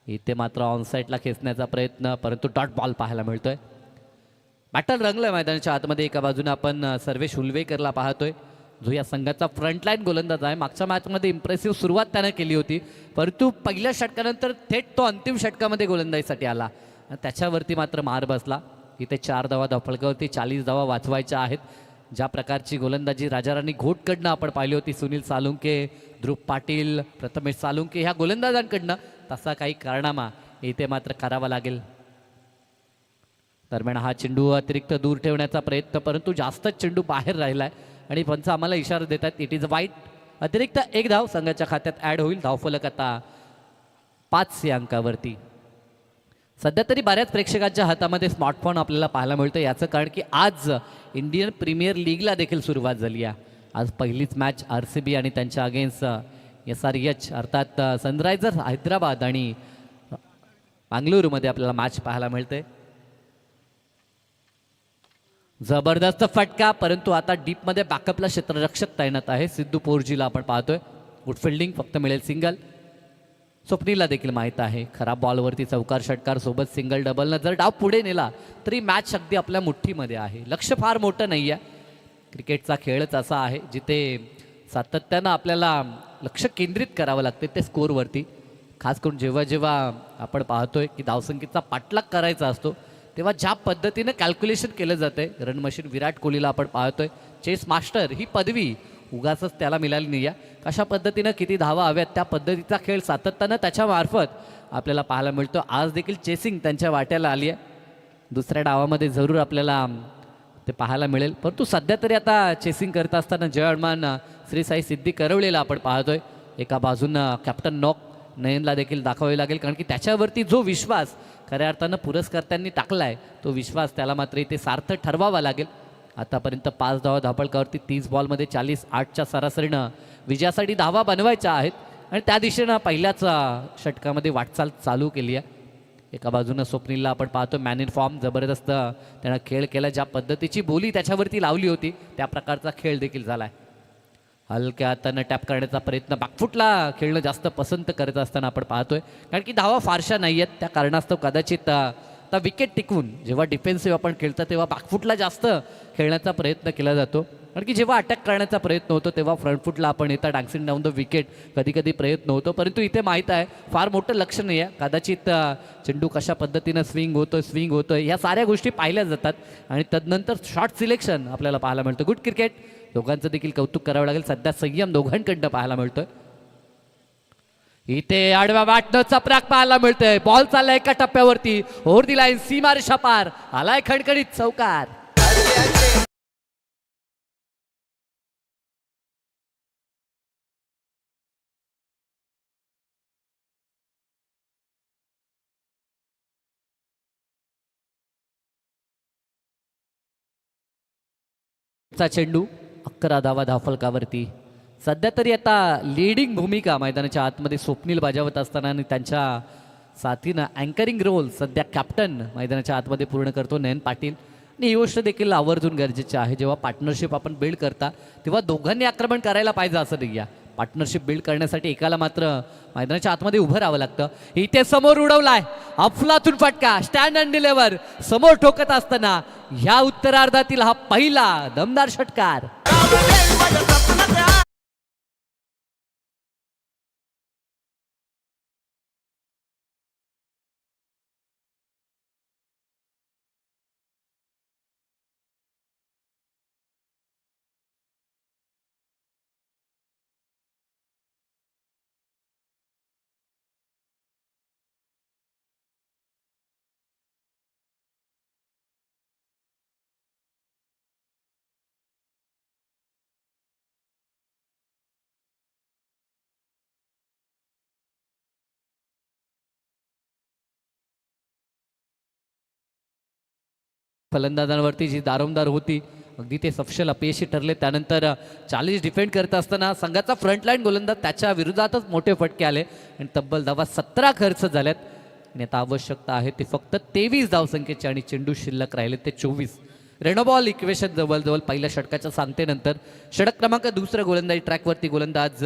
इथे मात्र ऑनसाईडला खेचण्याचा प्रयत्न, परंतु डॉट बॉल पाहायला मिळतोय. बॅटल रंगलं मैदानाच्या आतमध्ये. एका बाजूने आपण सर्वेश हुलवेकरला पाहतोय जो या संघाचा फ्रंटलाईन गोलंदाज आहे. मागच्या मॅचमध्ये इम्प्रेसिव्ह सुरुवात त्यानं केली होती, परंतु पहिल्या षटकानंतर थेट तो अंतिम षटकामध्ये गोलंदाजीसाठी आला. त्याच्यावरती मात्र मार बसला. इथे 4 धावा धावफलकावरती 40 धावा वाचवायच्या आहेत. ज्या प्रकारची गोलंदाजी राजाराणी घोटकडनं आपण पाहिली होती, सुनील सालुंके, ध्रुव पाटील, प्रथमेश सालुंके ह्या गोलंदाजांकडनं, तसा काही कारनामा इथे मात्र करावा लागेल. दरम्यान हा चेंडू अतिरिक्त दूर ठेवण्याचा प्रयत्न, परंतु जास्तच चेंडू बाहेर राहिलाय आणि पंच आम्हाला इशारा देतात इट इज वाईट. अतिरिक्त एक धाव संघाच्या खात्यात ॲड होईल. धावफलक आता 5 या अंकावरती. सध्या तरी बऱ्याच प्रेक्षकांच्या हातामध्ये स्मार्टफोन आपल्याला पाहायला मिळतं. याचं कारण की आज इंडियन प्रीमियर लीगला देखील सुरुवात झाली आहे. आज पहिलीच मॅच RCB आणि त्यांच्या अगेन्स्ट SRH अर्थात सनरायझर्स हैदराबाद आणि बंगळुरूमध्ये आपल्याला मॅच पाहायला मिळते. जबरदस्त फटका, परंतु आता डीपमध्ये बॅकअपला क्षेत्ररक्षक तैनात आहे. सिद्धू पोरजीला आपण पाहतोय. गुड फिल्डिंग, फक्त मिळेल सिंगल. स्वप्नीलला देखील माहीत आहे खराब बॉलवरती चौकार षटकार सोबत सिंगल डबलनं जर डाव पुढे नेला तरी मॅच अगदी आपल्या मुठ्ठीमध्ये आहे. लक्ष फार मोठं नाही आहे. क्रिकेटचा खेळच असा आहे जिथे सातत्यानं आपल्याला लक्ष केंद्रित करावं लागते ते स्कोअरवरती. खास करून जेव्हा जेव्हा आपण पाहतोय की धावसंख्येचा पाठलाग करायचा असतो तेव्हा ज्या पद्धतीनं कॅल्क्युलेशन केलं जाते. रन मशीन विराट कोहलीला आपण पाहतोय. चेस मास्टर ही पदवी उगाचच त्याला मिळाली नाही आहे. कशा पद्धतीनं किती धावा हव्यात त्या पद्धतीचा खेळ सातत्यानं त्याच्यामार्फत आपल्याला पाहायला मिळतो. आज देखील चेसिंग त्यांच्या वाट्याला आली आहे. दुसऱ्या डावामध्ये जरूर आपल्याला ते पाहायला मिळेल. परंतु सध्या तरी आता चेसिंग करत असताना जय हनुमान श्री साई सिद्धी करवलेला आपण पाहतोय. एका बाजूनं कॅप्टन नॉक नयनला देखील दाखवावे लागेल कारण की त्याच्यावरती जो विश्वास खऱ्या अर्थानं पुरस्कर्त्यांनी टाकला आहे तो विश्वास त्याला मात्र इथे सार्थ ठरवावा लागेल. आतापर्यंत 5 धावा धापळकावरती 30 बॉलमध्ये 40-8च्या सरासरीनं विजयासाठी धावा बनवायच्या आहेत आणि त्या दिशेनं पहिल्याच षटकामध्ये वाटचाल चालू केली आहे. एका बाजूनं स्वप्नीलला आपण पाहतो मॅन इन फॉर्म, जबरदस्त त्यानं खेळ केला. ज्या पद्धतीची बोली त्याच्यावरती लावली होती त्या प्रकारचा खेळ देखील झाला आहे. हलक्या हातानं टॅप करण्याचा प्रयत्न, बॅकफुटला खेळणं जास्त पसंत करत असताना आपण पाहतोय कारण की धावा फारशा नाही आहेत. त्या कारणास्तव कदाचित आता विकेट टिकवून जेव्हा डिफेन्सिव्ह आपण खेळतो तेव्हा बॅकफुटला जास्त खेळण्याचा प्रयत्न केला जातो कारण की जेव्हा अटॅक करण्याचा प्रयत्न होतो तेव्हा फ्रंटफुटला आपण येता डान्सिंग डाऊन द विकेट कधी कधी प्रयत्न होतो. परंतु इथे माहीत आहे फार मोठं लक्ष नाही आहे. कदाचित चेंडू कशा पद्धतीनं स्विंग होतोय ह्या साऱ्या गोष्टी पाहिल्या जातात आणि तदनंतर शॉट सिलेक्शन आपल्याला पाहायला मिळतं. गुड क्रिकेट, दोघांचं देखील कौतुक करावं लागेल. सध्या संयम दोघांकडनं पाहायला मिळतोय. इथे आडव्या बॅटनं चपराक पाहायला मिळतंय. बॉल चाललाय एका टप्प्यावरती, ओव्हर दी लाईन, सीमारेषा पार, आलाय खणखणीत चौकार. चा चेंडू 11 धावा धावफलकावरती. सध्या तरी आता लीडिंग भूमिका मैदानाच्या आतमध्ये स्वप्नील बजावत असताना आणि त्यांच्या साथीनं अँकरिंग रोल सध्या कॅप्टन मैदानाच्या आतमध्ये पूर्ण करतो नयन पाटील. आणि ही गोष्ट देखील आवर्जून गरजेची आहे. जेव्हा पार्टनरशिप आपण बिल्ड करता तेव्हा दोघांनी आक्रमण करायला पाहिजे असं नाही आहे. पार्टनरशिप बिल्ड करण्यासाठी एकाला मात्र मैदानाच्या आतमध्ये उभं राहावं लागतं. इथे समोर उडवलाय अफलातून फटका, स्टँड अँड डिलिव्हर समोर ठोकत असताना ह्या उत्तरार्धातील हा पहिला दमदार षटकार. फलंदाजांवरती जी दारोमदार होती अगदी ते सपशेल अपयशी ठरले. त्यानंतर 40 डिफेंड करत असताना संघाचा फ्रंटलाईन गोलंदाज त्याच्या विरोधातच मोठे फटके आले आणि तब्बल धावा 17 खर्च झाल्यात. आणि आता आवश्यकता आहे ते फक्त 23 धावसंख्येची आणि चेंडू शिल्लक राहिले ते 24. रेनोबॉल इक्वेशन जवळजवळ पहिल्या षटकाच्या सांगतेनंतर षटक क्रमांक 2 गोलंदाजी ट्रॅकवरती गोलंदाज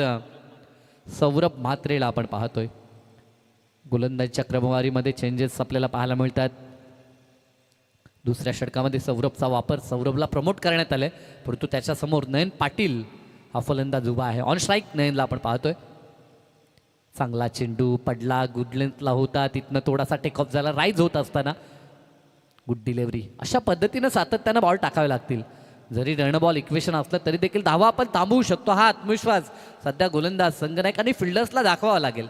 सौरभ म्हात्रेला आपण पाहतोय. गोलंदाजीच्या क्रमवारीमध्ये चेंजेस आपल्याला पाहायला मिळतात. दुसऱ्या षटकामध्ये सौरभचा वापर, सौरभला प्रमोट करण्यात आले परंतु त्याच्यासमोर नयन पाटील हा फलंदाज उभा आहे. ऑन स्ट्राईक नयनला आपण पाहतोय. चांगला चेंडू पडला, गुड लेंथला होता, तिथनं थोडासा टेक ऑफ झाला राईज होत असताना. Good delivery. अशा पद्धतीनं सातत्यानं बॉल टाकावे लागतील. जरी रन बॉल इक्वेशन असलं तरी देखील धावा आपण थांबवू शकतो हा आत्मविश्वास सध्या गोलंदाज संघनायक आणि फिल्डर्सला दाखवावा लागेल.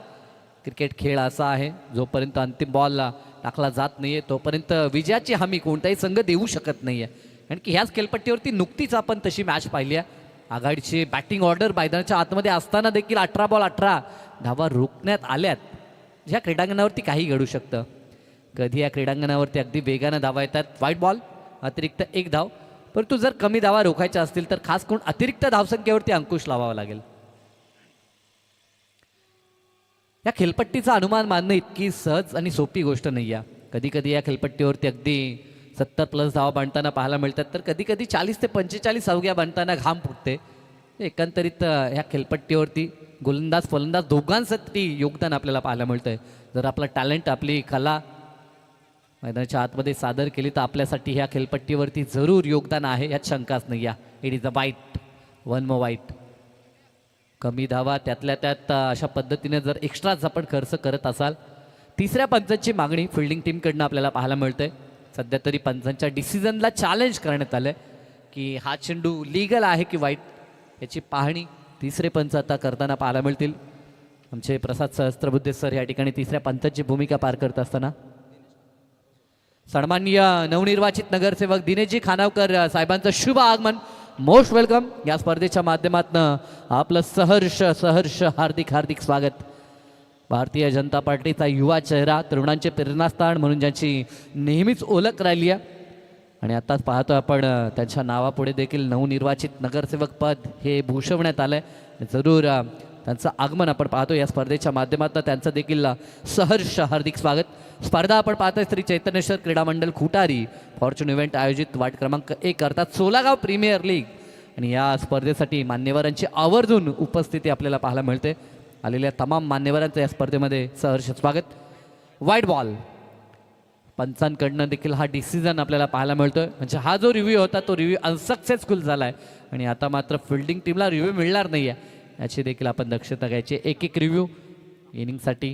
क्रिकेट खेळ असा आहे, जोपर्यंत अंतिम बॉल टाकला जात नाही आहे तोपर्यंत विजयाची हमी कोणताही संघ देऊ शकत नाही आहे. कारण की ह्याच खेळपट्टीवरती नुकतीच आपण तशी मॅच पाहिली आहे. आघाडीची बॅटिंग ऑर्डर मैदानाच्या आतमध्ये असताना देखील 18 बॉल 18 धावा रोखण्यात आल्यात. ह्या क्रीडांगणावरती काही घडू शकतं. कधी या क्रीडांगणावरती अगदी वेगानं धावा येतात, वाईट बॉल, अतिरिक्त 1 धाव. परंतु जर कमी धावा रोखायच्या असतील तर खास करून अतिरिक्त धावसंख्येवरती अंकुश लावावा लागेल. या खेळपट्टीचा अनुमान मानणं इतकी सहज आणि सोपी गोष्ट नाही आहे. कधी कधी या खेळपट्टीवरती अगदी 70+ धावा बांधताना पाहायला मिळतात, तर कधी कधी 40 ते 45 अवघ्या बांधताना घाम फुटते. एकंदरीत ह्या खेळपट्टीवरती गोलंदाज फलंदाज दोघांसाठी योगदान आपल्याला पाहायला मिळतंय. जर आपलं टॅलेंट, आपली कला मैदानाच्या आतमध्ये सादर केली तर आपल्यासाठी ह्या खेळपट्टीवरती जरूर योगदान आहे, यात शंकाच नाही आहे. इट इज अ वाईट, 1 more वाईट. कमी धावा त्यातल्या त्यात अशा पद्धतीने जर एक्स्ट्राच आपण खर्च करत असाल. तिसऱ्या पंचांची मागणी फिल्डिंग टीमकडनं आपल्याला पाहायला मिळते. सध्या तरी पंचांच्या डिसिजनला चॅलेंज करण्यात आलं की हा चेंडू लीगल आहे की वाईट, याची पाहणी तिसरे पंच आता करताना पाहायला मिळतील. आमचे प्रसाद सहस्त्रबुद्धे सर या ठिकाणी तिसऱ्या पंचांची भूमिका पार करत असताना सन्माननीय नवनिर्वाचित नगरसेवक दिनेशजी खानावकर साहेबांचं शुभ आगमन. Most welcome. या स्पर्धेच्या माध्यमातून आपलं सहर्ष सहर्ष हार्दिक हार्दिक स्वागत. भारतीय जनता पार्टीचा युवा चेहरा, तरुणांचे प्रेरणास्थान म्हणून ज्यांची नेहमीच ओळख राहिली आहे आणि आताच पाहतो आपण त्यांच्या नावापुढे देखील नवनिर्वाचित नगरसेवक पद हे भूषवण्यात आलं आहे. जरूर त्यांचं आगमन आपण पाहतो या स्पर्धेच्या माध्यमातून. त्यांचं देखील सहर्ष हार्दिक स्वागत. स्पर्धा आपण पाहतोय श्री चैतन्येश्वर क्रीडा मंडळ खुटारी फॉर्च्यून इव्हेंट आयोजित वार्ड क्रमांक 1 अर्थात सोलागाव प्रीमियर लीग. आणि या स्पर्धेसाठी मान्यवरांची आवर्जून उपस्थिती आपल्याला पाहायला मिळते. आलेल्या तमाम मान्यवरांचं या स्पर्धेमध्ये सहर्ष स्वागत. वाईट बॉल, पंचांकडनं देखील हा डिसिजन आपल्याला पाहायला मिळतोय. म्हणजे हा जो रिव्ह्यू होता तो रिव्ह्यू अनसक्सेसफुल झाला आहे आणि आता मात्र फिल्डिंग टीमला रिव्ह्यू मिळणार नाही आहे, याची देखील आपण दक्षता घ्यायची. एक रिव्ह्यू इनिंगसाठी.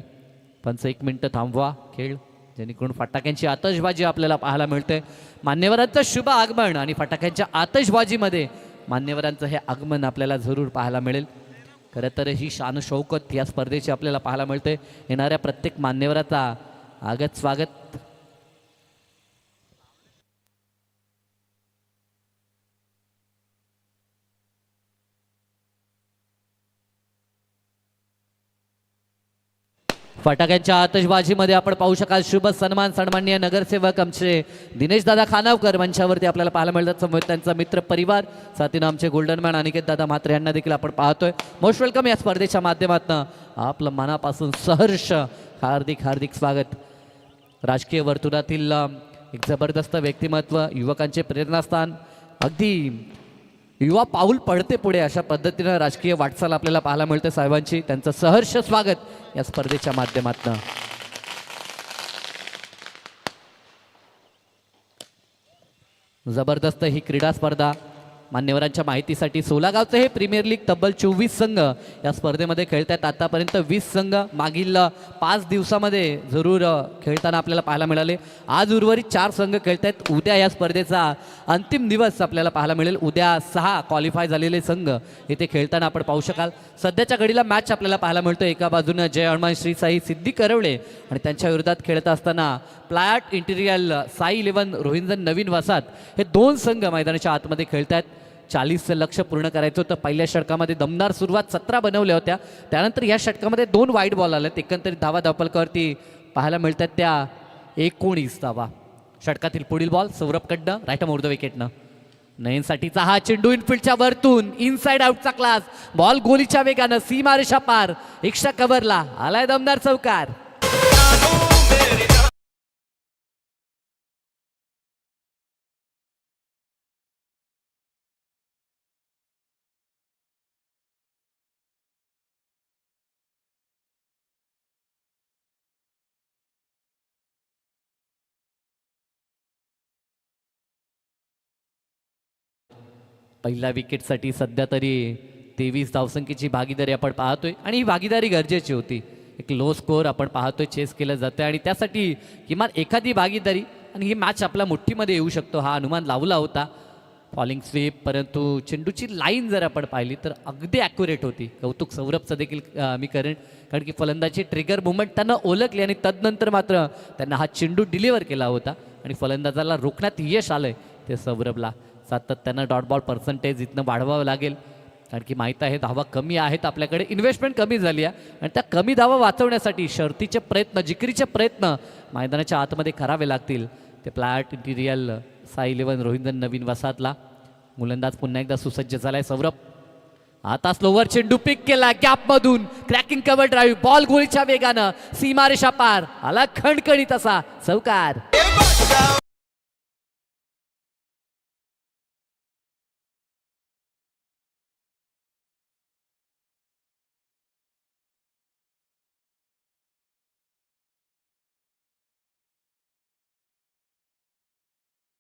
पंच 1 मिनिटं थांबवा खेळ, जेणेकरून फटाक्यांची आतषबाजी आपल्याला पाहायला मिळते. मान्यवरांचं शुभ आगमन आणि फटाक्यांच्या आतषबाजीमध्ये मान्यवरांचं हे आगमन आपल्याला जरूर पाहायला मिळेल. खरं तर ही शान शौकत या स्पर्धेची आपल्याला पाहायला मिळते. येणाऱ्या प्रत्येक मान्यवराचा आगत स्वागत. फटाक्यांच्या आतषबाजीमध्ये आपण पाहू शकाल शुभ सन्मान सन्माननीय नगरसेवक आमचे दिनेश दादा खानावकर मंचावरती आपल्याला पाहायला मिळतात. समोर त्यांचा मित्र परिवार, साथीनं आमचे गोल्डन मॅन अनिकेत दादा म्हात्रे यांना देखील आपण पाहतोय. Most welcome. या स्पर्धेच्या माध्यमातून आपलं मनापासून सहर्ष हार्दिक हार्दिक स्वागत. राजकीय वर्तुळातील एक जबरदस्त व्यक्तिमत्व, युवकांचे प्रेरणास्थान, अगदी युवा पाऊल पडते पुढे अशा पद्धतीनं राजकीय वाटचाल आपल्याला पाहायला मिळते साहेबांची. त्यांचं सहर्ष स्वागत या स्पर्धेच्या माध्यमातून. जबरदस्त ही क्रीडा स्पर्धा. मान्यवरांच्या माहितीसाठी सोलागावचं हे प्रीमियर लीग तब्बल 24 संघ या स्पर्धेमध्ये खेळत आहेत. आतापर्यंत 20 संघ मागील 5 दिवसामध्ये जरूर खेळताना आपल्याला पाहायला मिळाले. आज उर्वरित 4 संघ खेळत आहेत. उद्या या स्पर्धेचा अंतिम दिवस आपल्याला पाहायला मिळेल. उद्या 6 क्वालिफाय झालेले संघ इथे खेळताना आपण पाहू शकाल. सध्याच्या घडीला मॅच आपल्याला पाहायला मिळतो. एका बाजूनं जय हनुमान श्री साई सिद्धी करवळे आणि त्यांच्या विरोधात खेळत असताना प्लॅट इंटिरियल साई 11 रोहिंजन नवीन वसाहत हे 2 संघ मैदानाच्या आतमध्ये खेळत आहेत. 40 लक्ष पूर्ण करायचं होतं. पहिल्या षटकामध्ये दमदार सुरुवात 17 बनवल्या होत्या. त्यानंतर या षटकामध्ये 2 वाईट बॉल आलेत. एकंदरीत धावा धावपलकावरती पाहायला मिळतात त्या 19 धावा. षटकातील पुढील बॉल सौरभकडनं राईट ओव्हर द विकेटनं. नयनसाठीचा हा चेंडू इनफिल्डच्या वरतून इनसाइड आउटचा क्लास बॉल गोलीच्या वेगानं सीमारेषा पार एक्स्ट्रा कव्हरला आलाय दमदार चौकार. पहिल्या विकेटसाठी सध्या तरी 23 धावसंख्येची भागीदारी आपण पाहतोय आणि ही भागीदारी गरजेची होती. एक लो स्कोअर आपण पाहतोय, चेस केलं जातं आणि त्यासाठी किमान एखादी भागीदारी आणि ही मॅच आपल्या मुठ्ठीमध्ये येऊ शकतो हा अनुमान लावला होता. फॉलिंग स्वीप, परंतु चेंडूची लाईन जर आपण पाहिली तर अगदी ॲक्युरेट होती. कौतुक सौरभचं देखील मी करेन, कारण की फलंदाची ट्रिगर मुवमेंट त्यांना ओळखली आणि तदनंतर मात्र त्यांना हा चेंडू डिलिव्हर केला होता आणि फलंदाजाला रोखण्यात यश आलं आहे ते सौरभला. सातत्यानं डॉट बॉल पर्सेंटेज इथनं वाढवावं लागेल, कारण की माहीत आहे धावा कमी आहेत आपल्याकडे, इन्व्हेस्टमेंट कमी झाली आहे आणि त्या कमी धावा वाचवण्यासाठी शर्तीचे प्रयत्न, जिकरीचे प्रयत्न मैदानाच्या आतमध्ये करावे लागतील. ते फ्लॅट इंटिरियल साई 11 रोहिंदर नवीन वसाहतला. गोलंदाज पुन्हा एकदा सुसज्ज झालाय सौरभ. आता स्लोवर चेंडू पिक केला गॅपमधून, क्रॅकिंग कव्हर ड्राईव्ह, बॉल गोळीच्या वेगानं सीमारेषा पार, आला खणखणीत असा चौकार.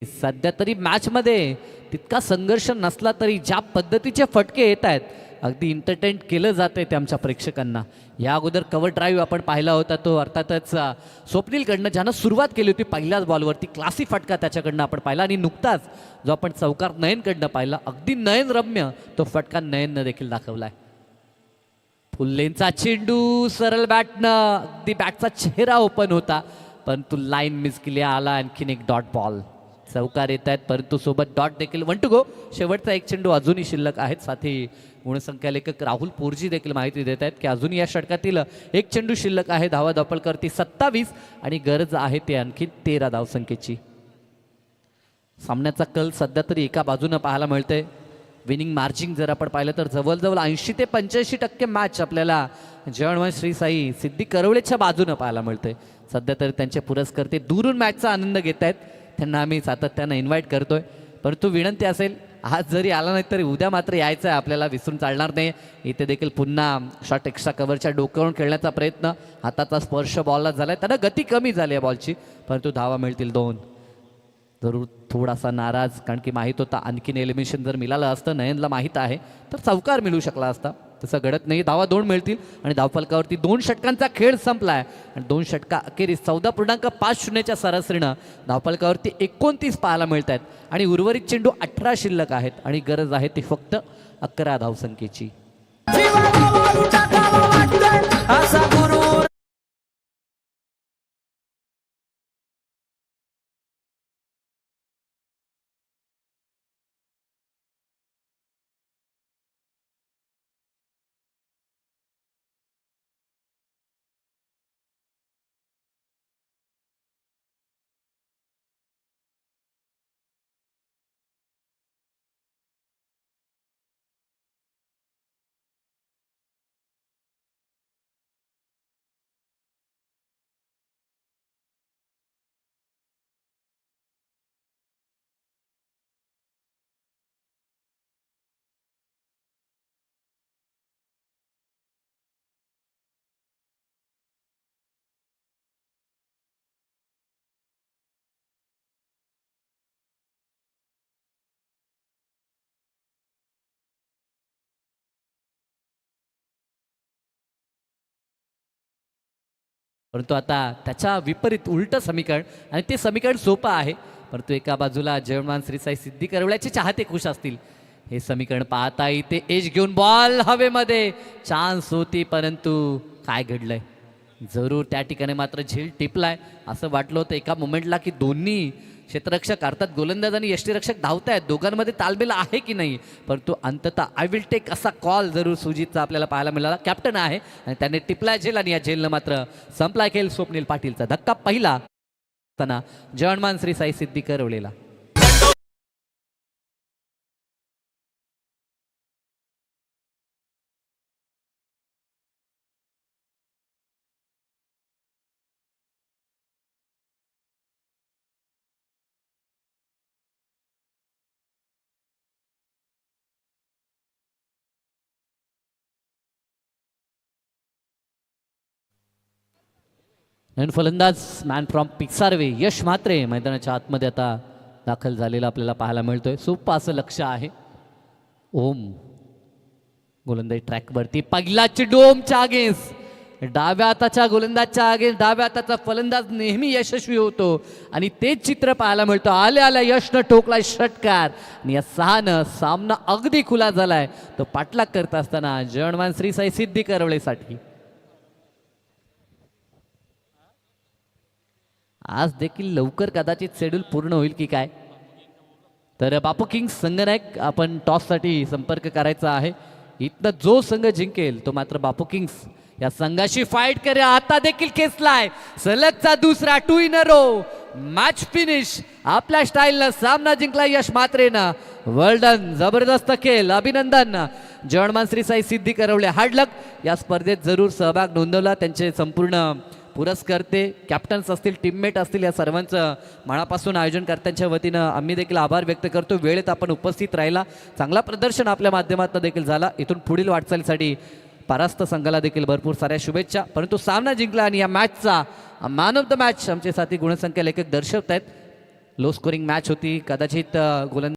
सध्या तरी मॅचमध्ये तितका संघर्ष नसला तरी ज्या पद्धतीचे फटके येत आहेत अगदी एंटरटेन केलं जाते ते आमच्या प्रेक्षकांना. या अगोदर कव्हर ड्राईव्ह आपण पाहिला होता, तो अर्थातच स्वप्नीलकडनं ज्यानं सुरुवात केली होती पहिल्याच बॉलवरती, क्लासी फटका त्याच्याकडनं आपण पाहिला. आणि नुकताच जो आपण चौकार नयनकडनं पाहिला, अगदी नयनरम्य तो फटका नयननं देखील दाखवलाय. फुल्लेंचा चेंडू सरळ बॅटनं, अगदी बॅटचा चेहरा ओपन होता परंतु लाईन मिस केली. आला आणखीन एक डॉट बॉल. चौकार येत आहेत परंतु सोबत डॉट देखील. 1 to go. शेवटचा एक चेंडू अजूनही शिल्लक आहेत. साथी गुणसंख्या लेखक राहुल पोरजी देखील माहिती देत आहेत की अजूनही या षटकातील एक चेंडू शिल्लक आहे. धावा दापलकरती 27 आणि गरज आहे ते आणखी 13 धावसंख्येची. सामन्याचा कल सध्या तरी एका बाजूनं पाहायला मिळते. विनिंग मार्जिन जर आपण पाहिलं तर जवळजवळ 80 ते 85% मॅच आपल्याला जयवंश श्री साई सिद्धी करवळेच्या बाजूनं पाहायला मिळते. सध्या तरी त्यांचे पुरस्कर्ते दुरून मॅचचा आनंद घेत आहेत, त्यांना आम्ही सातत्यानं इन्व्हाइट करतोय. परंतु विनंती असेल, आज जरी आला नाही तरी उद्या मात्र यायचं आहे आपल्याला, विसरून चालणार नाही. इथे देखील पुन्हा शॉट एक्स्ट्रा कव्हरच्या डोक्यावरून खेळण्याचा प्रयत्न, हाताचा स्पर्श बॉलला झाला आहे, त्यांना गती कमी झाली आहे बॉलची परंतु धावा मिळतील 2. जरूर थोडासा नाराज, कारण की माहीत होता आणखीन एलिमिनेशन जर मिळालं असतं, नयनला माहीत आहे तर चौकार मिळू शकला असता. तसं घडत नाही. धावा 2 मिळतील आणि धावफलकावरती 2 षटकांचा खेळ संपला आहे आणि 2 षटका अखेरीस 14.50च्या सरासरीनं धावफलकावरती 29 पाहायला मिळत आहेत आणि उर्वरित चेंडू 18 शिल्लक आहेत आणि गरज आहे ती फक्त 11 धावसंख्येची. परंतु आता त्याच्या विपरीत उलटं समीकरण, आणि ते समीकरण सोपं आहे परंतु एका बाजूला जयमान श्री साई सिद्धी करवल्याचे चाहते खुश असतील. हे समीकरण पाहता इथे एज घेऊन बॉल हवेमध्ये, चान्स होती परंतु काय घडलंय, जरूर त्या ठिकाणी मात्र झेल टिपलाय. असं वाटलं होतं एका मोमेंटला की दोन्ही क्षेत्ररक्षक अर्थात गोलंदाज आणि यष्टीरक्षक धावत आहेत, दोघांमध्ये तालमेल आहे की नाही, परंतु अंततः आय विल टेक असा कॉल जरूर सुजितचा आपल्याला पाहायला मिळाला. कॅप्टन आहे आणि त्याने टिपलाय झेल आणि या झेलनं मात्र संपलाय खेळ. स्वप्नील पाटीलचा धक्का पहिला असताना जयमान श्री साई सिद्धी करवलेला. नवीन फलंदाज मॅन फ्रॉम पिक्सार्वे यश म्हात्रे मैदानाच्या आतमध्ये आता दाखल झालेला आपल्याला पाहायला मिळतोय. सोपं असं लक्ष आहे. ओम गोलंदाजी ट्रॅकवरती, पहिला चेंडू ओमच्या अगेन्स्ट डाव्या हाताच्या गोलंदाजच्या अगेन्स्ट डाव्या हाताचा फलंदाज नेहमी यशस्वी होतो आणि तेच चित्र पाहायला मिळतं. आल्या आल्या यशनं ठोकलाय षटकार आणि या 6नं सामना अगदी खुला झालाय. तो पाठलाग करत असताना जयवंतमान श्री साई सिद्धी करवळेसाठी आज देखील लवकर कदाचित शेड्यूल पूर्ण होईल की काय. तर बापू किंग्स संघनायक आपण टॉससाठी संपर्क करायचा आहे. इथनं जो संघ जिंकेल तो मात्र बापू किंग्स या संघाशी फाईट करे. आता देखील खेचलाय सलगचा दुसरा 2 in a row. Match finish. आपल्या स्टाईलनं सामना जिंकला यश म्हात्रेनं. वेल डन. जबरदस्त खेळ. अभिनंदन. जयवंतमान श्री साई सिद्धी करवले हार्डलक या स्पर्धेत जरूर सहभाग नोंदवला. त्यांचे संपूर्ण पुरस्कर्ते कॅप्टन्स असतील टीममेट असतील या सर्वांचं मनापासून आयोजनकर्त्यांच्या वतीनं आम्ही देखील आभार व्यक्त करतो. वेळेत आपण उपस्थित राहिला. चांगला प्रदर्शन आपल्या माध्यमातून देखील झाला. इथून पुढील वाटचालीसाठी परास्त संघाला देखील भरपूर साऱ्या शुभेच्छा. परंतु सामना जिंकला आणि या मॅचचा मॅन ऑफ द मॅच आमचे साथी गुणसंख्या लेखक दर्शवत आहेत. लो स्कोरिंग मॅच होती. कदाचित गोलंदाज